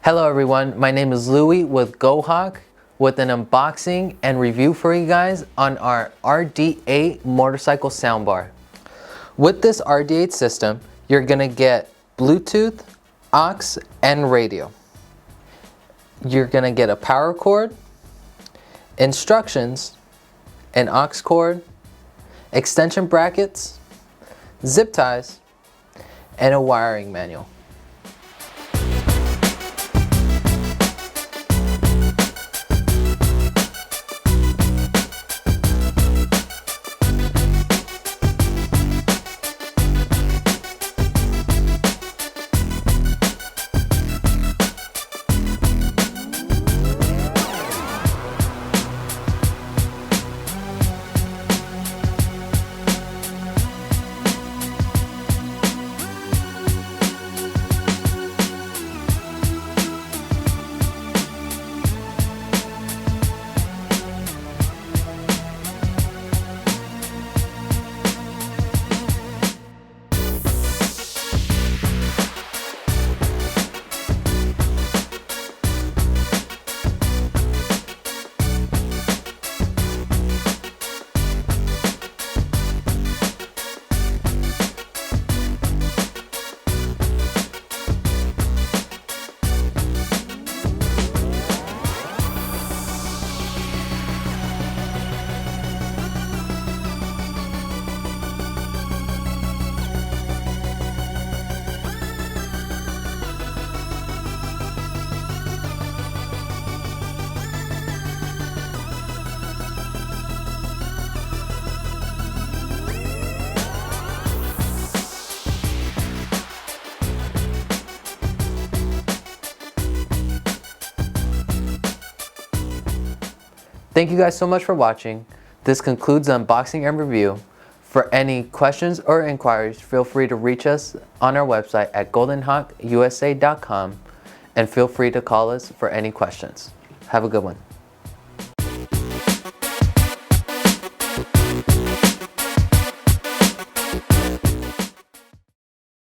Hello everyone, my name is Louie with GoHawk with an unboxing and review for you guys on our RD8 motorcycle soundbar. With this RD8 system, you're gonna get Bluetooth, AUX, and radio. You're gonna get a power cord, instructions, an AUX cord, extension brackets, zip ties, and a wiring manual. Thank you guys so much for watching. This concludes the unboxing and review. For any questions or inquiries, feel free to reach us on our website at goldenhawkusa.com and feel free to call us for any questions. Have a good one.